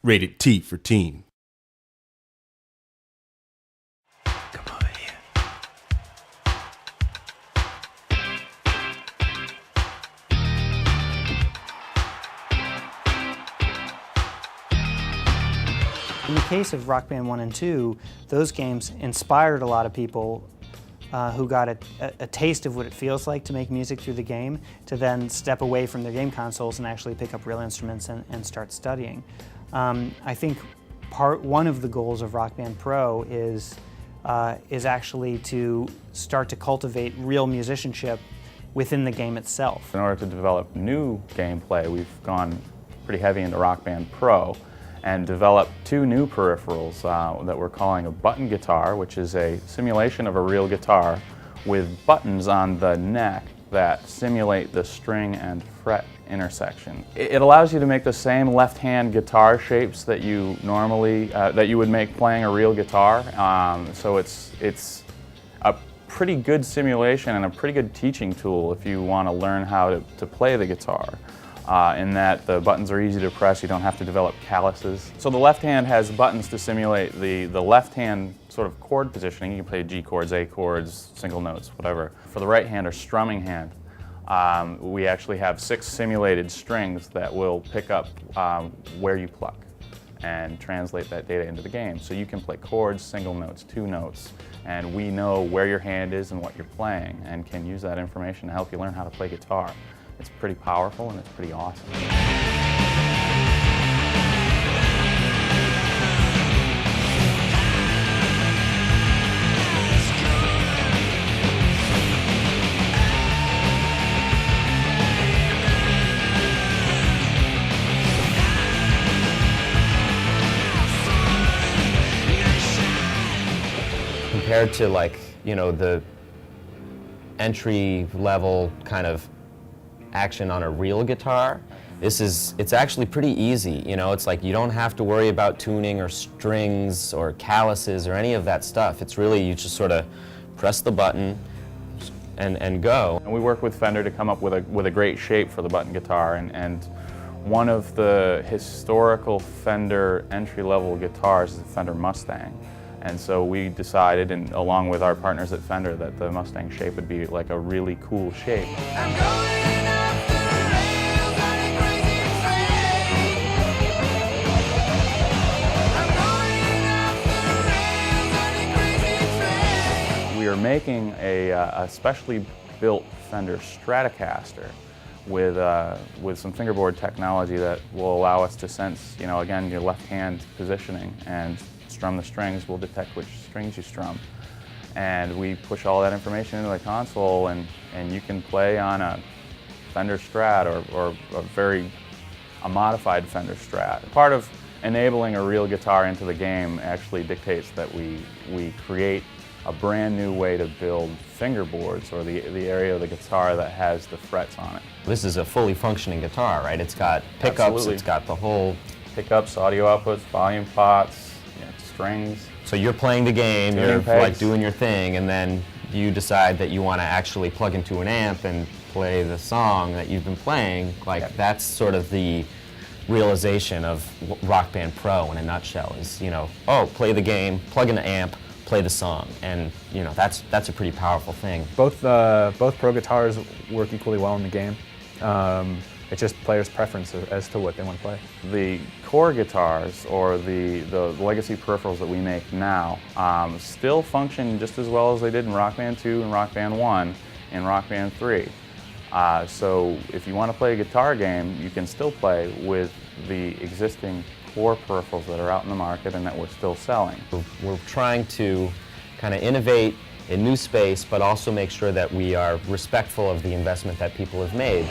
Rated T for teen. Come over here. In the case of Rock Band 1 and 2, those games inspired a lot of people who got a taste of what it feels like to make music through the game, to then step away from their game consoles and actually pick up real instruments and start studying. I think one of the goals of Rock Band Pro is actually to start to cultivate real musicianship within the game itself. In order to develop new gameplay, we've gone pretty heavy into Rock Band Pro and developed two new peripherals that we're calling a button guitar, which is a simulation of a real guitar with buttons on the neck that simulate the string and fret intersection. It allows you to make the same left-hand guitar shapes that you normally that you would make playing a real guitar. So it's a pretty good simulation and a pretty good teaching tool if you want to learn how to play the guitar. In that the buttons are easy to press, you don't have to develop calluses. So the left hand has buttons to simulate the left hand sort of chord positioning. You can play G chords, A chords, single notes, whatever. For the right hand or strumming hand, we actually have 6 simulated strings that will pick up where you pluck and translate that data into the game. So you can play chords, single notes, 2 notes, and we know where your hand is and what you're playing and can use that information to help you learn how to play guitar. It's pretty powerful and it's pretty awesome. Compared to, like, you know, the entry level kind of action on a real guitar, it's actually pretty easy. You know, it's like you don't have to worry about tuning or strings or calluses or any of that stuff. It's really, you just sort of press the button and go. And we work with Fender to come up with a great shape for the button guitar, and one of the historical Fender entry-level guitars is the Fender Mustang. And so we decided, and along with our partners at Fender, that the Mustang shape would be like a really cool shape. We are making a specially built Fender Stratocaster with some fingerboard technology that will allow us to sense, you know, again, your left hand positioning, and strum the strings will detect which strings you strum. And we push all that information into the console, and you can play on a Fender Strat or a modified Fender Strat. Part of enabling a real guitar into the game actually dictates that we create a brand new way to build fingerboards, or the area of the guitar that has the frets on it. This is a fully functioning guitar, right? It's got pickups, Absolutely. It's got the whole... Pickups, audio outputs, volume pots, strings. So you're playing the game, you're like doing your thing, and then you decide that you want to actually plug into an amp and play the song that you've been playing. Like, that's sort of the realization of Rock Band Pro in a nutshell, is, you know, oh, play the game, plug in the amp, play the song, and, you know, that's a pretty powerful thing. Both Pro guitars work equally well in the game. It's just players' preference as to what they want to play. The core guitars, or the legacy peripherals that we make now, still function just as well as they did in Rock Band 2 and Rock Band 1 and Rock Band 3. So if you want to play a guitar game, you can still play with the existing core peripherals that are out in the market and that we're still selling. We're trying to kind of innovate in new space, but also make sure that we are respectful of the investment that people have made.